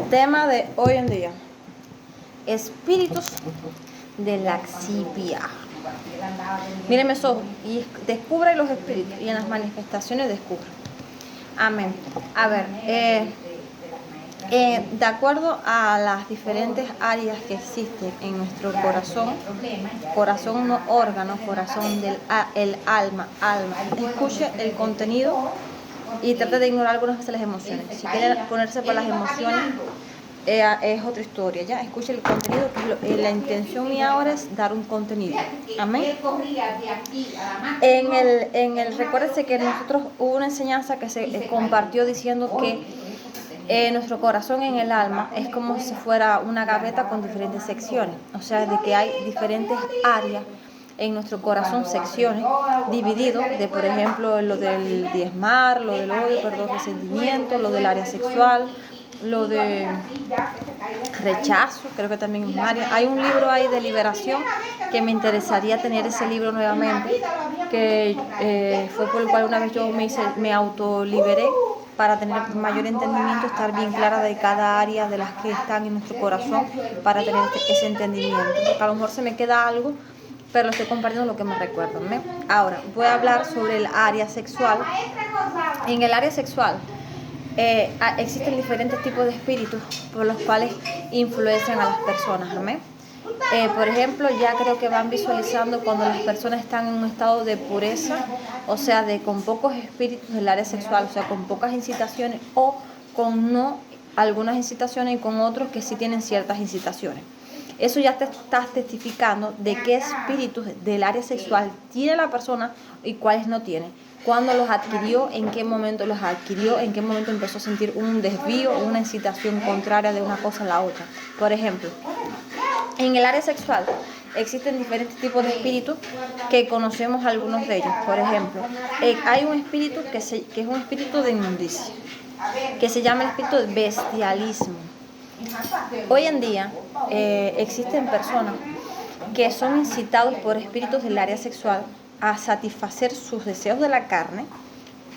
Tema de hoy en día: espíritus de laxivia. Miren mis ojos y descubre los espíritus, y en las manifestaciones descubre. Amén. A ver, de acuerdo a las diferentes áreas que existen en nuestro corazón no órgano, corazón del el alma, escuche el contenido y trate de ignorar algunas veces las emociones. Si quieren ponerse por las emociones, es otra historia, ¿ya? Escuche el contenido, que la intención mía ahora es dar un contenido. Amén. Recuérdense que nosotros hubo una enseñanza que se compartió diciendo que nuestro corazón en el alma es como si fuera una gaveta con diferentes secciones, o sea, de que hay diferentes áreas en nuestro corazón, secciones divididos de, por ejemplo, lo del diezmar, lo del odio, perdón, resentimiento, lo del área sexual, lo de rechazo, creo que también es un área. Hay un libro ahí de liberación que me interesaría tener ese libro nuevamente, que fue por el cual una vez yo me autoliberé, para tener mayor entendimiento, estar bien clara de cada área de las que están en nuestro corazón, para tener ese entendimiento. Porque a lo mejor se me queda algo, pero estoy compartiendo lo que me recuerdo, ¿no? Ahora, voy a hablar sobre el área sexual. En el área sexual existen diferentes tipos de espíritus por los cuales influencian a las personas, ¿no? Por ejemplo, ya creo que van visualizando cuando las personas están en un estado de pureza, o sea, con pocos espíritus del área sexual, o sea, con pocas incitaciones, o con no algunas incitaciones y con otros que sí tienen ciertas incitaciones. Eso ya te estás testificando de qué espíritus del área sexual tiene la persona y cuáles no tiene. Cuándo los adquirió, en qué momento los adquirió, en qué momento empezó a sentir un desvío o una incitación contraria de una cosa a la otra. Por ejemplo, en el área sexual existen diferentes tipos de espíritus que conocemos algunos de ellos. Por ejemplo, hay un espíritu que es un espíritu de inmundicia, que se llama el espíritu de bestialismo. Hoy en día existen personas que son incitados por espíritus del área sexual a satisfacer sus deseos de la carne,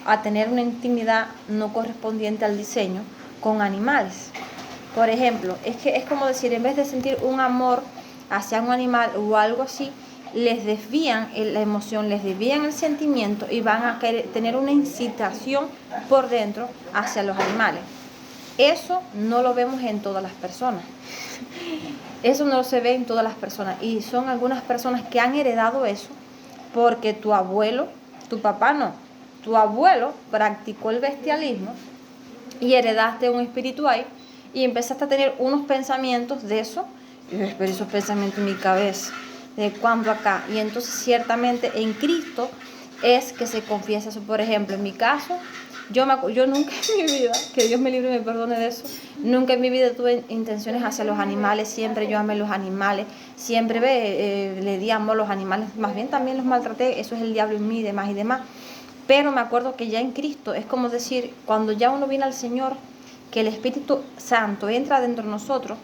a tener una intimidad no correspondiente al diseño con animales. Por ejemplo, es como decir, en vez de sentir un amor hacia un animal o algo así, les desvían la emoción, les desvían el sentimiento y van a querer tener una incitación por dentro hacia los animales. Eso no lo vemos en todas las personas. Eso no se ve en todas las personas. Y son algunas personas que han heredado eso porque tu abuelo, tu papá no, tu abuelo practicó el bestialismo y heredaste un espíritu ahí y empezaste a tener unos pensamientos de eso. Y yo espero esos pensamientos en mi cabeza, de cuando acá. Y entonces ciertamente en Cristo es que se confiesa eso. Por ejemplo, en mi caso, yo nunca en mi vida, que Dios me libre y me perdone de eso, nunca en mi vida tuve intenciones hacia los animales. Siempre yo amé los animales, siempre le di amor a los animales, más bien también los maltraté. Eso es el diablo en mí, y demás. Pero me acuerdo que ya en Cristo, es como decir, cuando ya uno viene al Señor, que el Espíritu Santo entra dentro de nosotros,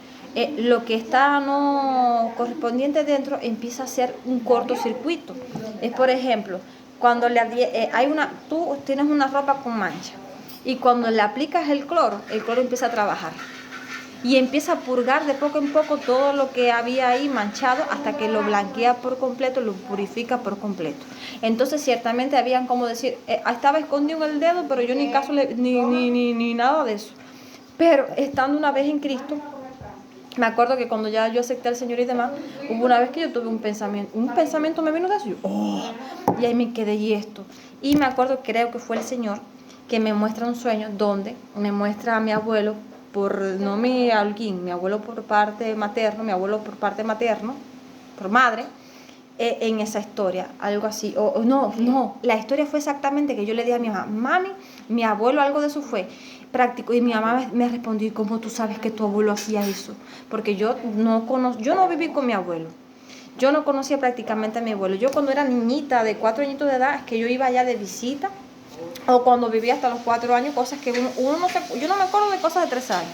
lo que está no correspondiente dentro empieza a ser un cortocircuito. Es, por ejemplo, cuando tú tienes una ropa con mancha y cuando le aplicas el cloro empieza a trabajar y empieza a purgar de poco en poco todo lo que había ahí manchado hasta que lo blanquea por completo, lo purifica por completo. Entonces ciertamente habían, como decir, estaba escondido en el dedo, pero yo ni caso ni nada de eso. Pero estando una vez en Cristo, me acuerdo que cuando ya yo acepté al Señor y demás, hubo una vez que yo tuve un pensamiento me vino de eso, y ahí me quedé y esto. Y me acuerdo, creo que fue el Señor que me muestra un sueño donde me muestra a mi abuelo, no mi alguien, mi abuelo por parte materno, por madre, en esa historia, algo así. No, la historia fue exactamente que yo le dije a mi mamá, mami, mi abuelo algo de eso fue práctico, y mi mamá me respondió, ¿y cómo tú sabes que tu abuelo hacía eso? Porque yo no viví con mi abuelo, yo no conocía prácticamente a mi abuelo. Yo cuando era niñita de 4 añitos de edad, es que yo iba allá de visita, o cuando vivía hasta los 4 años, cosas que yo no me acuerdo de cosas de 3 años.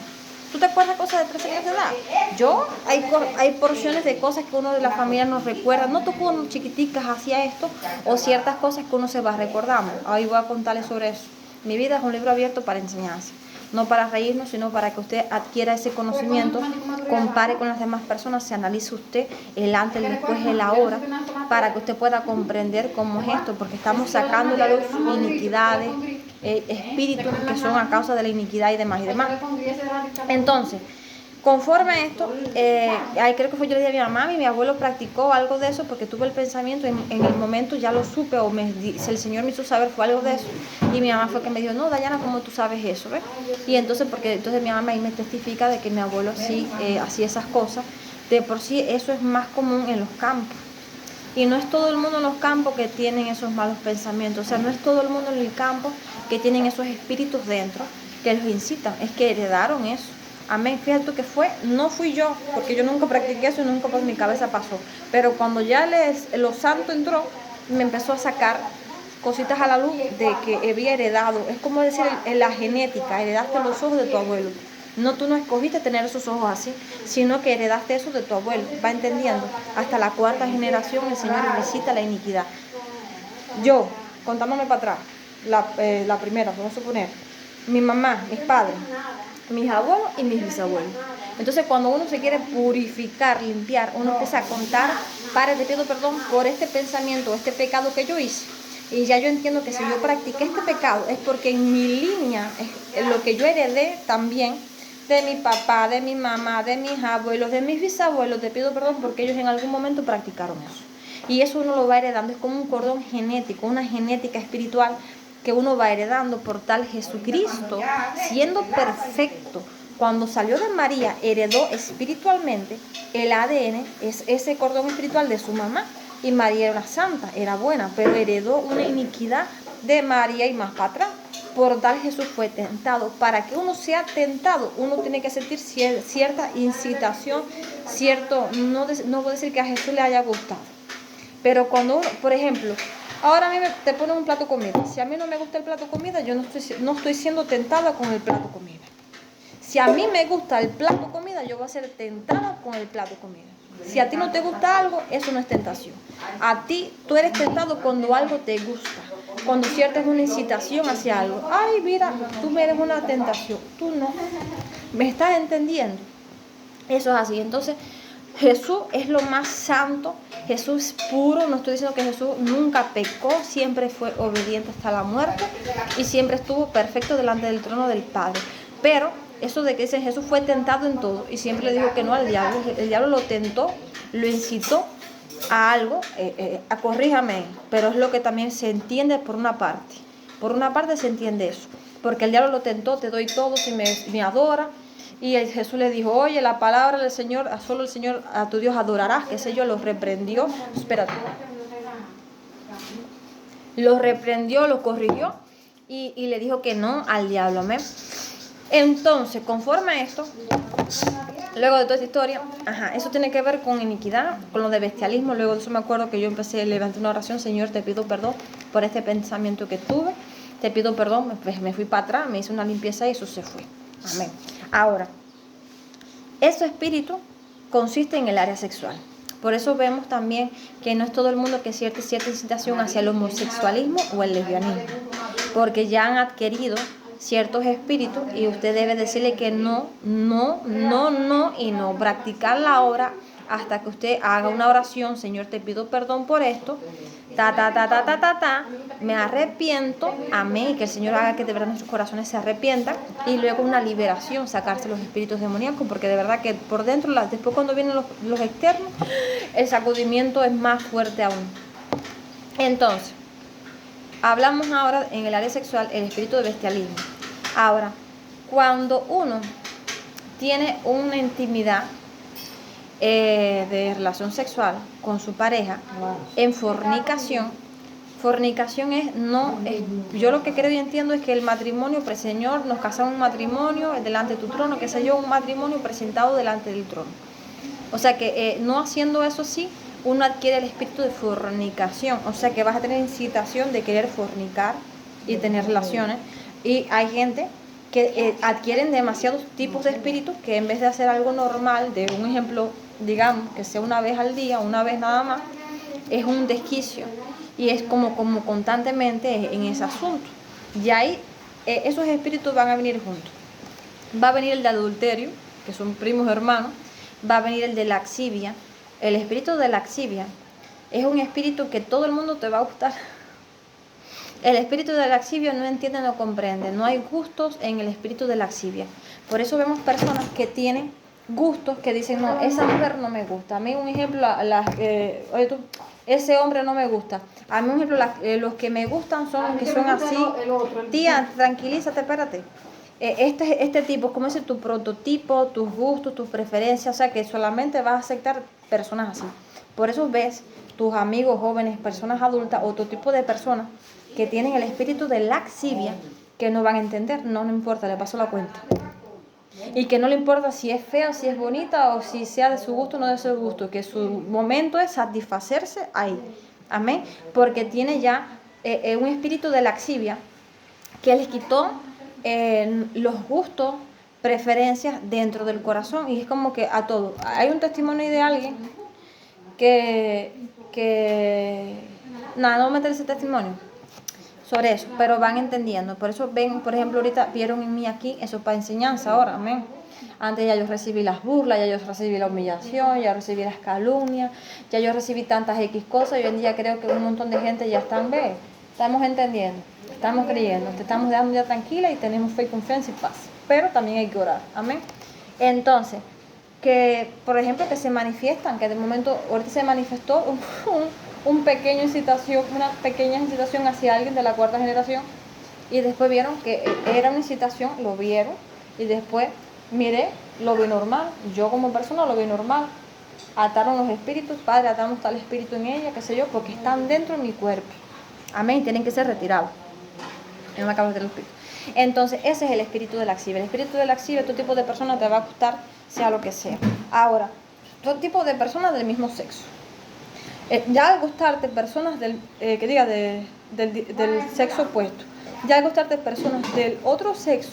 ¿Tú te acuerdas cosas de 13 años de edad? Yo, hay porciones de cosas que uno de la familia nos recuerda. No tú cuando chiquiticas hacía esto, o ciertas cosas que uno se va recordando. Ahí voy a contarles sobre eso. Mi vida es un libro abierto para enseñanza. No para reírnos, sino para que usted adquiera ese conocimiento, compare con las demás personas, se analice usted el antes, el después, el ahora, para que usted pueda comprender cómo es esto, porque estamos sacando a la luz iniquidades, espíritus que son a causa de la iniquidad y demás y demás. Entonces, conforme a esto, creo que fue yo le dije a mi mamá y mi abuelo practicó algo de eso porque tuve el pensamiento, en el momento ya lo supe o el Señor me hizo saber fue algo de eso. Y mi mamá fue que me dijo, no, Dayana, ¿cómo tú sabes eso? ¿Ves? Y entonces mi mamá ahí me testifica de que mi abuelo sí hacía esas cosas. De por sí eso es más común en los campos. Y no es todo el mundo en los campos que tienen esos malos pensamientos. O sea, no es todo el mundo en el campo que tienen esos espíritus dentro que los incitan. Es que heredaron eso. Amén. Fíjate que no fui yo, porque yo nunca practiqué eso y nunca por mi cabeza pasó. Pero cuando ya lo santo entró, me empezó a sacar cositas a la luz de que había heredado. Es como decir en la genética, heredaste los ojos de tu abuelo. No, tú no escogiste tener esos ojos así, sino que heredaste eso de tu abuelo. Va entendiendo. Hasta la 4ª generación el Señor visita la iniquidad. Yo, contándome para atrás, la primera, vamos a suponer, mi mamá, mis padres, mis abuelos y mis bisabuelos. Entonces cuando uno se quiere purificar, limpiar, uno empieza a contar, Padre, te pido perdón por este pensamiento, este pecado que yo hice. Y ya yo entiendo que si yo practiqué este pecado es porque en mi línea, es lo que yo heredé también de mi papá, de mi mamá, de mis abuelos, de mis bisabuelos, te pido perdón porque ellos en algún momento practicaron eso. Y eso uno lo va heredando, es como un cordón genético, una genética espiritual que uno va heredando por tal Jesucristo, siendo perfecto. Cuando salió de María, heredó espiritualmente el ADN, es ese cordón espiritual de su mamá. Y María era una santa, era buena, pero heredó una iniquidad de María y más para atrás. Por tal Jesús fue tentado. Para que uno sea tentado, uno tiene que sentir cierta incitación, no puedo decir que a Jesús le haya gustado. Pero cuando uno, por ejemplo, ahora a mí te ponen un plato de comida. Si a mí no me gusta el plato de comida, yo no estoy siendo tentada con el plato de comida. Si a mí me gusta el plato de comida, yo voy a ser tentada con el plato de comida. Si a ti no te gusta algo, eso no es tentación. A ti, tú eres tentado cuando algo te gusta. Cuando sientes una incitación hacia algo. Ay, mira, tú me eres una tentación. Tú no. ¿Me estás entendiendo? Eso es así. Entonces, Jesús es lo más santo. Jesús es puro. No estoy diciendo que Jesús nunca pecó. Siempre fue obediente hasta la muerte. Y siempre estuvo perfecto delante del trono del Padre. Pero eso de que dice Jesús fue tentado en todo y siempre le dijo que no al diablo. El diablo lo tentó, lo incitó a algo, corríjame, pero es lo que también se entiende por una parte. Por una parte se entiende eso, porque el diablo lo tentó, te doy todo si me adora. Y Jesús le dijo, oye, la palabra del Señor, solo el Señor, a tu Dios adorarás, que sé yo, lo reprendió. Espérate. Lo reprendió, lo corrigió y le dijo que no al diablo, amén. Entonces, conforme a esto, luego de toda esta historia, eso tiene que ver con iniquidad, con lo de bestialismo. Luego de eso me acuerdo que yo levanté una oración, Señor, te pido perdón por este pensamiento que tuve, te pido perdón, me fui para atrás, me hice una limpieza y eso se fue. Amén. Ahora, ese espíritu consiste en el área sexual. Por eso vemos también que no es todo el mundo que siente cierta incitación hacia el homosexualismo o el lesbianismo, porque ya han adquirido ciertos espíritus y usted debe decirle que no y no practicar la obra hasta que usted haga una oración, Señor, te pido perdón por esto, me arrepiento, amén, y que el Señor haga que de verdad nuestros corazones se arrepientan y luego una liberación, sacarse los espíritus demoníacos, porque de verdad que por dentro, después cuando vienen los externos, el sacudimiento es más fuerte aún. Entonces, hablamos ahora en el área sexual, el espíritu de bestialismo. Ahora, cuando uno tiene una intimidad de relación sexual con su pareja, en fornicación es, yo lo que creo y entiendo es que el matrimonio, Señor, nos casamos un matrimonio delante de tu trono, qué sé yo, un matrimonio presentado delante del trono. O sea que no haciendo eso sí, uno adquiere el espíritu de fornicación, o sea que vas a tener incitación de querer fornicar y tener relaciones. Y hay gente que adquieren demasiados tipos de espíritus que en vez de hacer algo normal, de un ejemplo, digamos, que sea una vez al día, una vez nada más, es un desquicio y es como constantemente en ese asunto. Y ahí esos espíritus van a venir juntos. Va a venir el de adulterio, que son primos hermanos, va a venir el de laxivia. El espíritu de laxivia es un espíritu que todo el mundo te va a gustar. El espíritu de laxivia no entiende, no comprende. No hay gustos en el espíritu de laxivia. Por eso vemos personas que tienen gustos que dicen, no, esa mujer no me gusta. A mí un ejemplo, oye tú, ese hombre no me gusta. A mí un ejemplo, los que me gustan son los que son así. Tía, tranquilízate, espérate. Este tipo, como es tu prototipo, tus gustos, tus preferencias, o sea que solamente vas a aceptar personas así. Por eso ves tus amigos jóvenes, personas adultas, otro tipo de personas que tienen el espíritu de laxivia, que no van a entender, no importa, le paso la cuenta. Y que no le importa si es fea, si es bonita, o si sea de su gusto o no de su gusto, que su momento es satisfacerse ahí. Amén. Porque tiene ya un espíritu de laxivia que les quitó los gustos, preferencias dentro del corazón, y es como que a todo. Hay un testimonio de alguien que nada, no voy a meter ese testimonio sobre eso, pero van entendiendo. Por eso ven, por ejemplo, ahorita vieron en mí aquí, eso es para enseñanza ahora, amén. Antes ya yo recibí las burlas, ya yo recibí la humillación, ya recibí las calumnias, ya yo recibí tantas X cosas, y hoy en día creo que un montón de gente ya estamos entendiendo, estamos creyendo, te estamos dando ya tranquila y tenemos fe, confianza y paz. Pero también hay que orar, amén. Entonces, que por ejemplo que se manifiestan, que de momento ahorita se manifestó una pequeña incitación hacia alguien de la cuarta generación, y después vieron que era una incitación, lo vieron, y después miré, lo vi normal, yo como persona lo vi normal. Ataron los espíritus, Padre, atamos tal espíritu en ella, qué sé yo, porque están dentro de mi cuerpo, amén, tienen que ser retirados. Yo me acabo de meter el espíritu. Entonces ese es el espíritu de laxivia. El espíritu de laxivia, tu tipo de persona te va a gustar, sea lo que sea. Ahora, todo tipo de personas del mismo sexo. Ya al gustarte personas del sexo opuesto, ya al gustarte personas del otro sexo,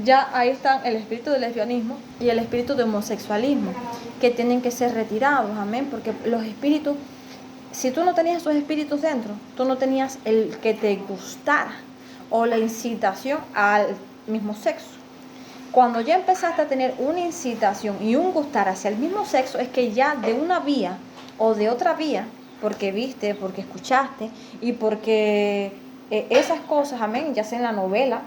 ya ahí están el espíritu del lesbianismo y el espíritu de homosexualismo, que tienen que ser retirados, amén, porque los espíritus, si tú no tenías esos espíritus dentro, tú no tenías el que te gustara o la incitación al mismo sexo. Cuando ya empezaste a tener una incitación y un gustar hacia el mismo sexo, es que ya de una vía o de otra vía, porque viste, porque escuchaste y porque esas cosas, amén, ya sea en la novela,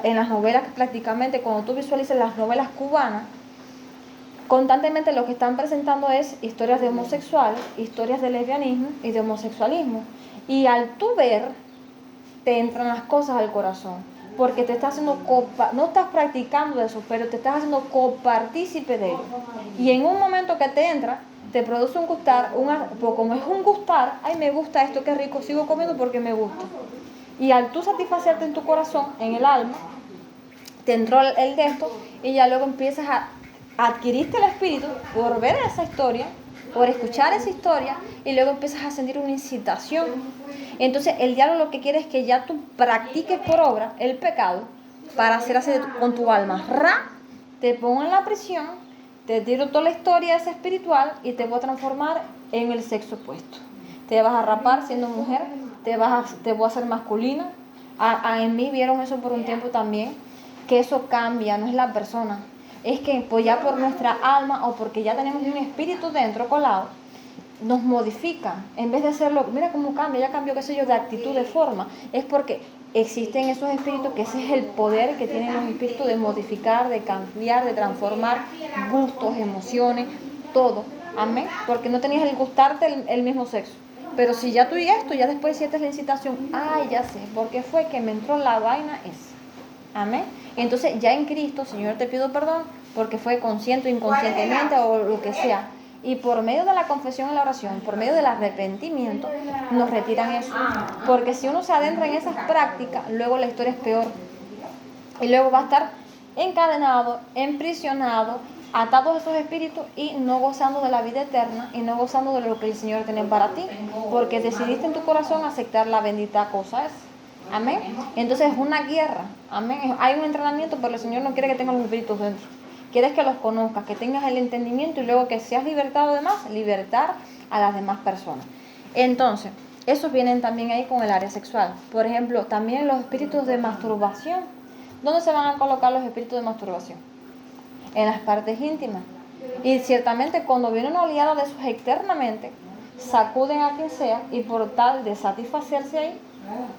en las novelas que prácticamente cuando tú visualizas las novelas cubanas, constantemente lo que están presentando es historias de homosexuales, historias de lesbianismo y de homosexualismo. Y al tú ver, te entran las cosas al corazón, porque te estás haciendo no estás practicando eso, pero te estás haciendo copartícipe de ello. Y en un momento que te entra, te produce un gustar, como es un gustar, ay, me gusta esto, qué rico, sigo comiendo porque me gusta. Y al tú satisfacerte en tu corazón, en el alma, te entró el de esto, y ya luego empiezas a adquiriste el espíritu por ver esa historia, por escuchar esa historia, y luego empiezas a sentir una incitación. Entonces el diablo lo que quiere es que ya tú practiques por obra el pecado para hacer así con tu alma. Te pongo en la prisión, te tiro toda la historia esa espiritual y te voy a transformar en el sexo opuesto. Te vas a rapar siendo mujer, te voy a hacer masculina. En mí vieron eso por un tiempo también, que eso cambia, no es la persona. Es que pues ya por nuestra alma o porque ya tenemos un espíritu dentro colado, nos modifican. En vez de hacerlo, mira cómo cambia, ya cambió, qué sé yo, de actitud, de forma. Es porque existen esos espíritus, que ese es el poder que tienen los espíritus de modificar, de cambiar, de transformar gustos, emociones, todo. Amén. Porque no tenías el gustarte el mismo sexo. Pero si ya tú y esto, ya después sientes la incitación, ay, ya sé, porque fue que me entró la vaina esa. Amén. Entonces ya en Cristo, Señor, te pido perdón porque fue consciente o inconscientemente o lo que sea. Y por medio de la confesión y la oración, por medio del arrepentimiento, nos retiran eso. Porque si uno se adentra en esas prácticas, luego la historia es peor. Y luego va a estar encadenado, emprisionado, atado a esos espíritus y no gozando de la vida eterna y no gozando de lo que el Señor tiene para ti. Porque decidiste en tu corazón aceptar la bendita cosa esa. Amén. Entonces es una guerra. Amén. Hay un entrenamiento, pero el Señor no quiere que tengas los espíritus dentro. Quieres que los conozcas, que tengas el entendimiento y luego que seas libertado además, libertar a las demás personas. Entonces, esos vienen también ahí con el área sexual. Por ejemplo, también los espíritus de masturbación. ¿Dónde se van a colocar los espíritus de masturbación? En las partes íntimas. Y ciertamente cuando viene una oleada de esos externamente, sacuden a quien sea y por tal de satisfacerse ahí,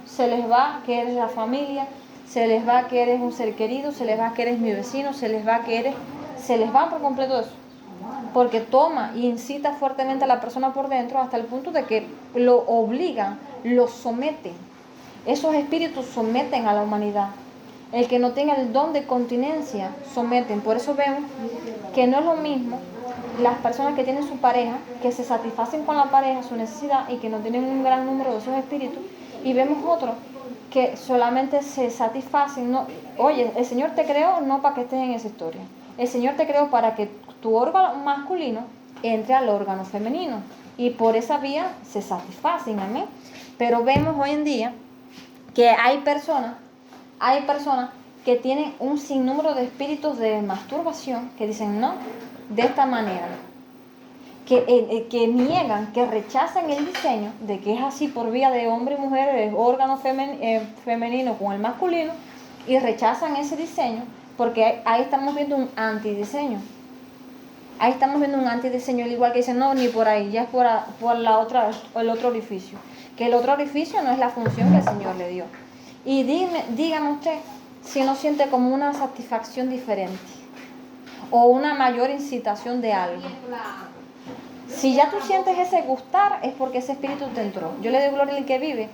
se les va que eres la familia, se les va que eres un ser querido, se les va que eres mi vecino, se les va por completo eso. Porque toma e incita fuertemente a la persona por dentro hasta el punto de que lo obligan, lo someten. Esos espíritus someten a la humanidad. El que no tenga el don de continencia, someten. Por eso vemos que no es lo mismo las personas que tienen su pareja, que se satisfacen con la pareja, su necesidad, y que no tienen un gran número de esos espíritus, y vemos otros que solamente se satisfacen. No, oye, el Señor te creó no para que estés en esa historia. El Señor te creó para que tu órgano masculino entre al órgano femenino, y por esa vía se satisfacen, amén. Pero vemos hoy en día que hay personas que tienen un sinnúmero de espíritus de masturbación que dicen no, de esta manera, que niegan, que rechazan el diseño de que es así por vía de hombre y mujer, el órgano femenino con el masculino, y rechazan ese diseño porque ahí estamos viendo un antidiseño. Ahí estamos viendo un antidiseño, al igual que dicen, no, ni por ahí, ya es por el otro orificio. Que el otro orificio no es la función que el Señor le dio. Y dígame usted si no siente como una satisfacción diferente o una mayor incitación de algo. Si ya tú sientes ese gustar, es porque ese espíritu te entró. Yo le doy gloria al que vive.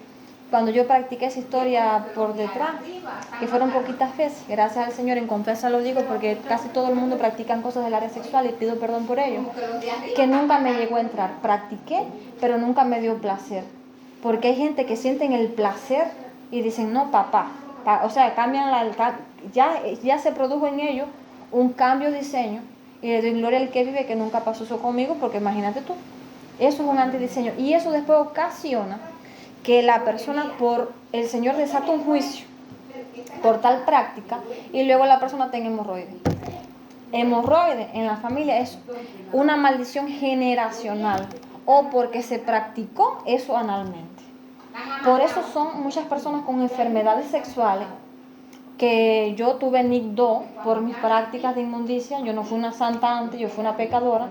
Cuando yo practiqué esa historia por detrás, que fueron poquitas veces, gracias al Señor, en confianza lo digo, porque casi todo el mundo practican cosas del área sexual y pido perdón por ello, que nunca me llegó a entrar. Practiqué, pero nunca me dio placer. Porque hay gente que sienten el placer y dicen, no, papá. O sea, ya se produjo en ellos un cambio de diseño. Y le doy gloria al que vive, que nunca pasó eso conmigo, porque imagínate tú, eso es un antidiseño. Y eso después ocasiona que la persona, por el Señor desata un juicio por tal práctica, y luego la persona tenga hemorroides. Hemorroides en la familia es una maldición generacional, o porque se practicó eso analmente. Por eso son muchas personas con enfermedades sexuales, que yo tuve NIC2 por mis prácticas de inmundicia. Yo no fui una santa antes, yo fui una pecadora,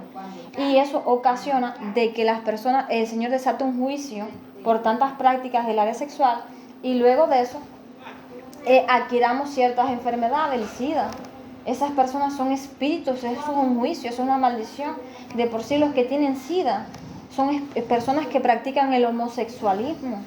y eso ocasiona de que las personas, el Señor desata un juicio por tantas prácticas del área sexual, y luego de eso adquiramos ciertas enfermedades, el SIDA. Esas personas son espíritus, eso es un juicio, eso es una maldición. De por sí los que tienen SIDA son personas que practican el homosexualismo,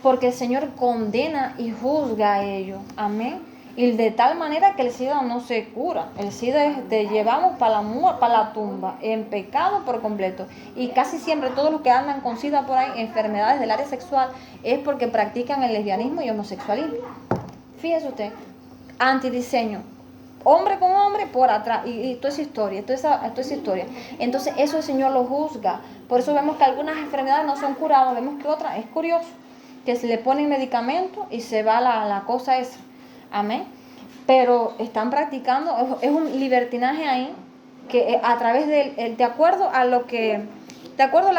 porque el Señor condena y juzga a ellos, amén. Y de tal manera que el SIDA no se cura. El SIDA es, te llevamos para la tumba, en pecado por completo. Y casi siempre todos los que andan con SIDA por ahí, enfermedades del área sexual, es porque practican el lesbianismo y homosexualismo. Fíjese usted, antidiseño, hombre con hombre por atrás, y toda esa historia, toda esa historia. Entonces eso el Señor lo juzga. Por eso vemos que algunas enfermedades no son curadas, vemos que otras, es curioso, que se le ponen medicamentos y se va la cosa esa. Amén. Pero están practicando, es un libertinaje ahí, que a través de acuerdo a la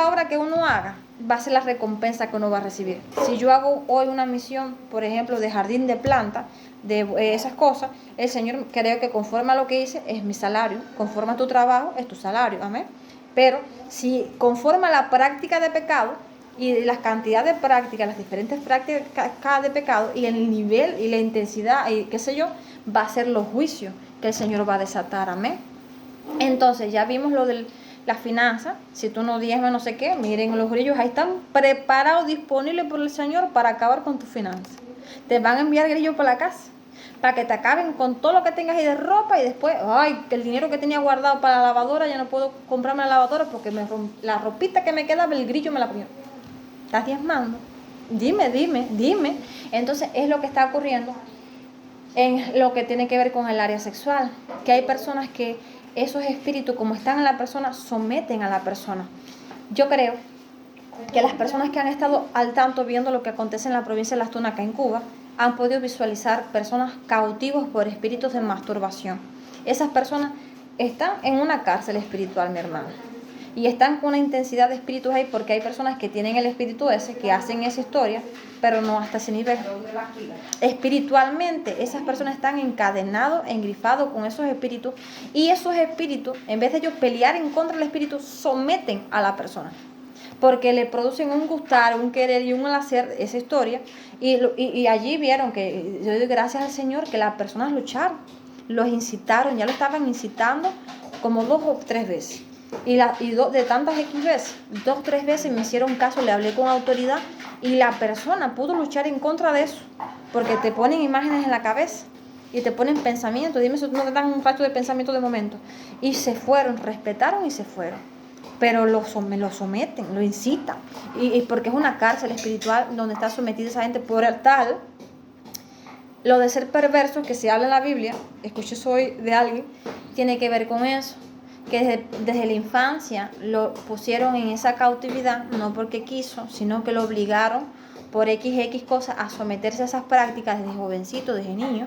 obra que uno haga, va a ser la recompensa que uno va a recibir. Si yo hago hoy una misión, por ejemplo, de jardín de plantas, de esas cosas, el Señor creo que conforme a lo que hice, es mi salario. Conforme a tu trabajo, es tu salario. Amén. Pero si conforme a la práctica de pecado, y las cantidades de prácticas, las diferentes prácticas de pecado, y el nivel y la intensidad, y qué sé yo, va a ser los juicios que el Señor va a desatar. Amén. Entonces ya vimos lo de las finanzas. Si tú no diezmas no sé qué, miren los grillos, ahí están preparados, disponibles por el Señor para acabar con tus finanzas. Te van a enviar grillos por la casa para que te acaben con todo lo que tengas ahí de ropa, y después, ay, el dinero que tenía guardado para la lavadora, ya no puedo comprarme la lavadora porque la ropita que me quedaba, el grillo me la ponía. ¿Estás diezmando? Dime. Entonces es lo que está ocurriendo en lo que tiene que ver con el área sexual, que hay personas que esos espíritus, como están en la persona, someten a la persona. Yo creo, que las personas que han estado al tanto viendo lo que acontece en la provincia de Las Tunas, acá en Cuba, han podido visualizar personas cautivos por espíritus de masturbación. Esas personas están en una cárcel espiritual, mi hermana. Y están con una intensidad de espíritus ahí porque hay personas que tienen el espíritu ese, que hacen esa historia, pero no hasta ese nivel. Espiritualmente, esas personas están encadenados, engrifados con esos espíritus, y esos espíritus, en vez de ellos pelear en contra del espíritu, someten a la persona. Porque le producen un gustar, un querer y un hacer esa historia. Y allí vieron que, yo doy gracias al Señor, que las personas lucharon, los incitaron, ya lo estaban incitando como 2 o 3 veces. De tantas X veces, 2 o 3 veces me hicieron caso, le hablé con autoridad y la persona pudo luchar en contra de eso, porque te ponen imágenes en la cabeza y te ponen pensamientos. Dime si no te dan un rato de pensamiento de momento. Y se fueron, respetaron y se fueron. Pero lo someten, lo incitan. Y porque es una cárcel espiritual donde está sometida esa gente por el tal. Lo de ser perverso que se habla en la Biblia, escuché eso hoy de alguien, tiene que ver con eso. Que desde la infancia lo pusieron en esa cautividad, no porque quiso, sino que lo obligaron por XX cosas a someterse a esas prácticas desde jovencito, desde niño,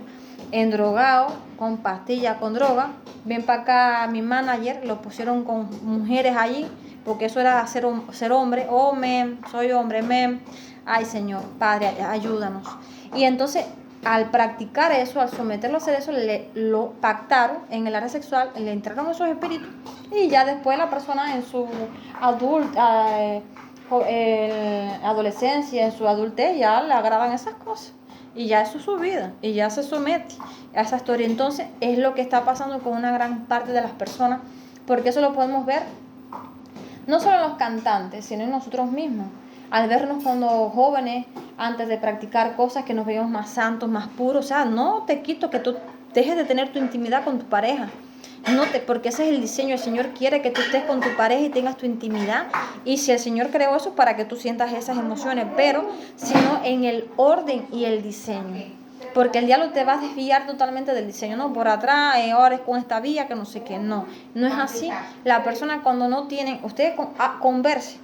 endrogado, con pastillas, con droga. Ven para acá mi manager, lo pusieron con mujeres allí, porque eso era ser hombre. Oh, soy hombre, ay Señor, Padre, ayúdanos. Y entonces, al practicar eso, al someterlo a hacer eso, lo pactaron en el área sexual, le entraron esos espíritus, y ya después la persona en su adolescencia, en su adultez, ya le agradan esas cosas. Y ya eso es su vida, y ya se somete a esa historia. Entonces, es lo que está pasando con una gran parte de las personas, porque eso lo podemos ver no solo en los cantantes, sino en nosotros mismos. Al vernos cuando jóvenes, antes de practicar cosas, que nos veíamos más santos, más puros. O sea, no te quito que tú dejes de tener tu intimidad con tu pareja. Porque ese es el diseño. El Señor quiere que tú estés con tu pareja y tengas tu intimidad. Y si el Señor creó eso, para que tú sientas esas emociones, pero sino en el orden y el diseño. Porque el diablo te va a desviar totalmente del diseño. No, por atrás, ahora es con esta vía, que no sé qué. No es así. La persona, cuando no tiene, ustedes converse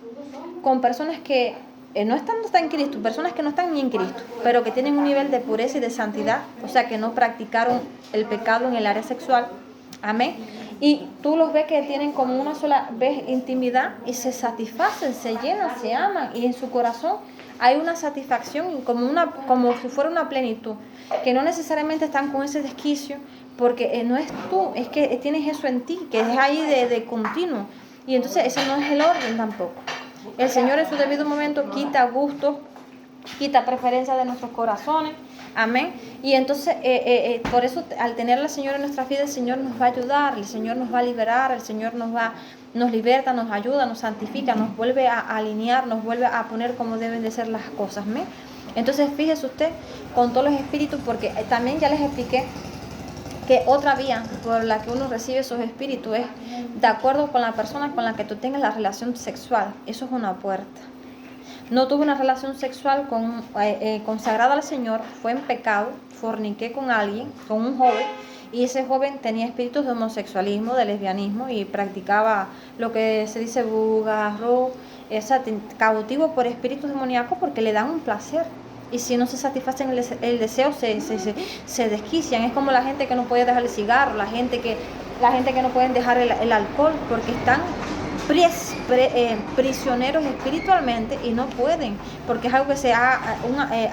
con personas que no están en Cristo, personas que no están ni en Cristo, pero que tienen un nivel de pureza y de santidad, o sea, que no practicaron el pecado en el área sexual. Amén. Y tú los ves que tienen como una sola vez intimidad y se satisfacen, se llenan, se aman, y en su corazón hay una satisfacción como si fuera una plenitud, que no necesariamente están con ese desquicio, porque no es tú, es que tienes eso en ti, que es ahí de continuo, y entonces ese no es el orden tampoco. El Señor en su debido momento quita gustos, quita preferencias de nuestros corazones. Amén. Y entonces, por eso, al tener al Señor en nuestra vida, el Señor nos va a ayudar, el Señor nos va a liberar, el Señor nos liberta, nos ayuda, nos santifica, nos vuelve a alinear, nos vuelve a poner como deben de ser las cosas. Amén. Entonces, fíjese usted con todos los espíritus, porque también ya les expliqué que otra vía por la que uno recibe esos espíritus es de acuerdo con la persona con la que tú tengas la relación sexual. Eso es una puerta. No tuve una relación sexual consagrada al Señor, fue en pecado, forniqué con alguien, con un joven, y ese joven tenía espíritus de homosexualismo, de lesbianismo, y practicaba lo que se dice bugarro, cautivo por espíritus demoníacos, porque le dan un placer. Y si no se satisfacen el deseo, se desquician. Es como la gente que no puede dejar el cigarro, la gente que no pueden dejar el alcohol, porque están prisioneros espiritualmente y no pueden, porque es algo que se ha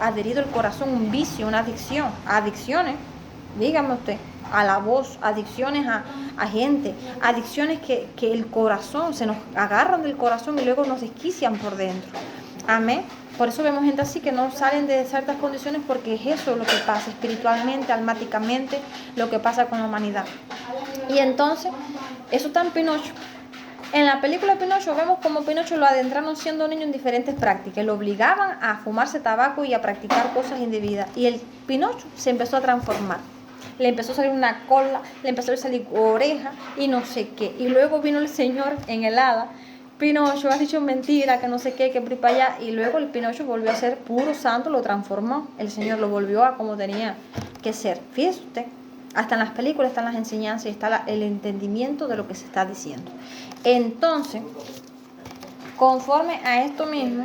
adherido al corazón, un vicio, una adicción. Adicciones, dígame usted, a la voz, adicciones a gente, adicciones que el corazón, se nos agarran del corazón y luego nos desquician por dentro. Amén. Por eso vemos gente así que no salen de ciertas condiciones, porque es eso lo que pasa espiritualmente, almáticamente, lo que pasa con la humanidad. Y entonces, eso está en Pinocho. En la película Pinocho vemos como Pinocho lo adentraron siendo niño en diferentes prácticas, lo obligaban a fumarse tabaco y a practicar cosas indebidas, y el Pinocho se empezó a transformar. Le empezó a salir una cola, le empezó a salir oreja y no sé qué. Y luego vino el Señor en el hada. Pinocho, has dicho mentira, que no sé qué, que por para allá. Y luego el Pinocho volvió a ser puro santo, lo transformó. El Señor lo volvió a como tenía que ser. Fíjese usted, hasta en las películas están las enseñanzas y está el entendimiento de lo que se está diciendo. Entonces, Conforme a esto mismo,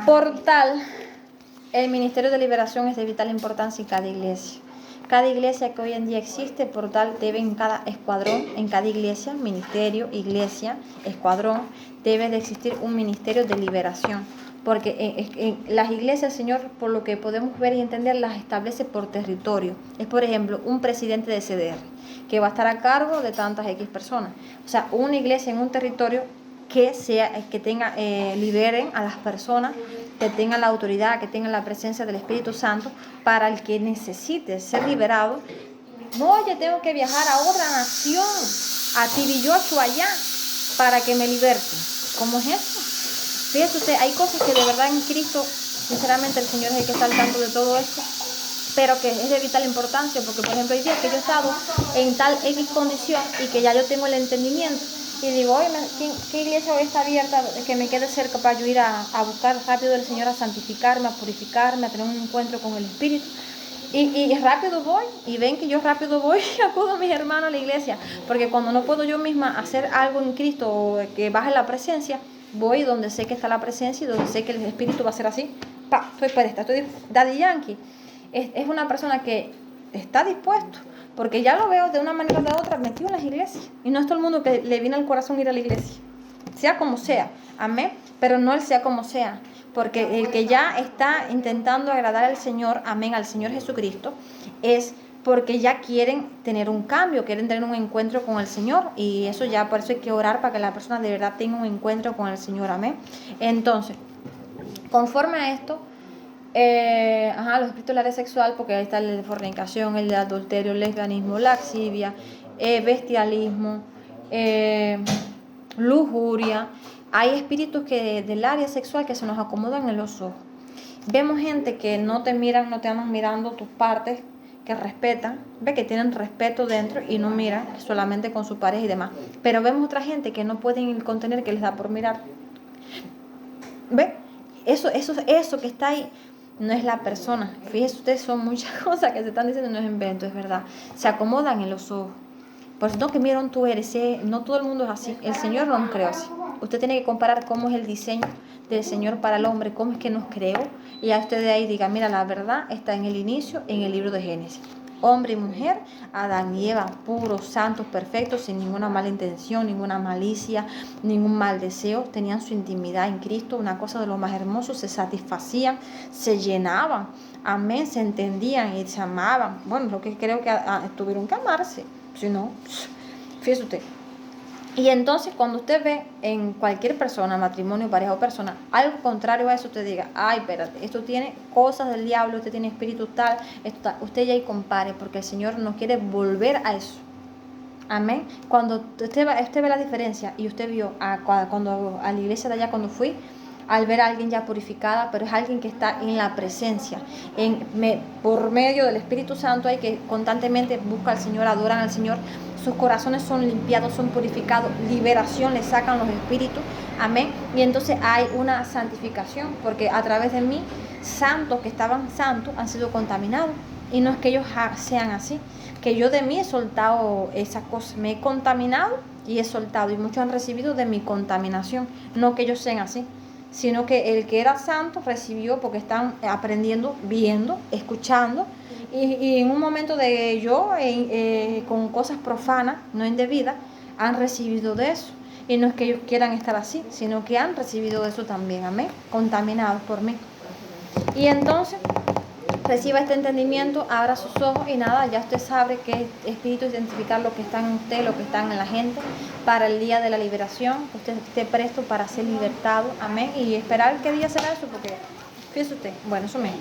por tal, el ministerio de liberación es de vital importancia en cada iglesia. Cada iglesia que hoy en día existe, por tal, debe en cada escuadrón, en cada iglesia, ministerio, iglesia, escuadrón, debe de existir un ministerio de liberación. Porque en las iglesias, el Señor, por lo que podemos ver y entender, las establece por territorio. Es, por ejemplo, un presidente de CDR, que va a estar a cargo de tantas X personas. O sea, una iglesia en un territorio que tenga, liberen a las personas, que tengan la autoridad, que tengan la presencia del Espíritu Santo, para el que necesite ser liberado. No, oye, tengo que viajar a otra nación, a Tibillotcho allá, para que me liberten. ¿Cómo es eso? Fíjese usted, hay cosas que de verdad en Cristo, sinceramente el Señor es el que está al tanto de todo esto, pero que es de vital importancia, porque por ejemplo hay días que yo he estado en tal X condición y que ya yo tengo el entendimiento y digo, oye, ¿qué iglesia hoy está abierta que me quede cerca para yo ir a buscar rápido del Señor, a santificarme, a purificarme, a tener un encuentro con el Espíritu? Y rápido voy, y ven que yo rápido voy y acudo a mis hermanos a la iglesia, porque cuando no puedo yo misma hacer algo en Cristo o que baje la presencia, voy donde sé que está la presencia y donde sé que el Espíritu va a ser así. Estoy presta, estoy Daddy Yankee. Es una persona que está dispuesto, porque ya lo veo de una manera o de otra metido en las iglesias. Y no es todo el mundo que le viene al corazón ir a la iglesia, sea como sea, amén, pero no el sea como sea, porque el que ya está intentando agradar al Señor, amén, al Señor Jesucristo, es porque ya quieren tener un cambio, quieren tener un encuentro con el Señor, y eso ya, por eso hay que orar para que la persona de verdad tenga un encuentro con el Señor, amén. Entonces, conforme a esto, los espíritus del área sexual, porque ahí está el de fornicación, el de adulterio, el lesbianismo, laxivia, bestialismo, lujuria. Hay espíritus del área sexual que se nos acomodan en los ojos. Vemos gente que no te miran, no te andan mirando tus partes, que respetan, ve que tienen respeto dentro y no miran solamente con su pareja y demás. Pero vemos otra gente que no pueden contener, que les da por mirar. ¿Ve? Eso que está ahí no es la persona. Fíjense ustedes, son muchas cosas que se están diciendo, no es invento, es verdad. Se acomodan en los ojos. Por eso no, que miren tú eres, no todo el mundo es así. El Señor no nos creó así. Usted tiene que comparar cómo es el diseño del Señor para el hombre, cómo es que nos creó. Y a usted de ahí diga, mira, la verdad está en el inicio, en el libro de Génesis. Hombre y mujer, Adán y Eva, puros, santos, perfectos, sin ninguna mala intención, ninguna malicia, ningún mal deseo. Tenían su intimidad en Cristo, una cosa de lo más hermoso, se satisfacían, se llenaban, amén, se entendían y se amaban. Bueno, lo que creo que tuvieron que amarse, si no, fíjese usted. Y entonces cuando usted ve en cualquier persona, matrimonio, pareja o persona, algo contrario a eso, usted diga, ay, espérate, esto tiene cosas del diablo, usted tiene espíritu tal, esto tal. Usted ya ahí compare, porque el Señor no quiere volver a eso. Amén. Cuando usted ve la diferencia, y usted vio cuando a la iglesia de allá cuando fui, al ver a alguien ya purificada, pero es alguien que está en la presencia, por medio del Espíritu Santo, hay que constantemente busca al Señor, adoran al Señor, sus corazones son limpiados, son purificados, liberación, le sacan los espíritus, amén, y entonces hay una santificación, porque a través de mí, santos que estaban santos han sido contaminados, y no es que ellos sean así, que yo de mí he soltado esas cosas, me he contaminado y he soltado, y muchos han recibido de mi contaminación, no que ellos sean así, sino que el que era santo recibió, porque están aprendiendo, viendo, escuchando, y en un momento de con cosas profanas, no indebidas, han recibido de eso. Y no es que ellos quieran estar así, sino que han recibido de eso también, amén, contaminados por mí. Y entonces, reciba este entendimiento, abra sus ojos y nada, ya usted sabe qué espíritu identificar lo que está en usted, lo que está en la gente, para el día de la liberación, que usted esté presto para ser libertado, amén, y esperar qué día será eso, porque fíjese usted, bueno, eso mismo.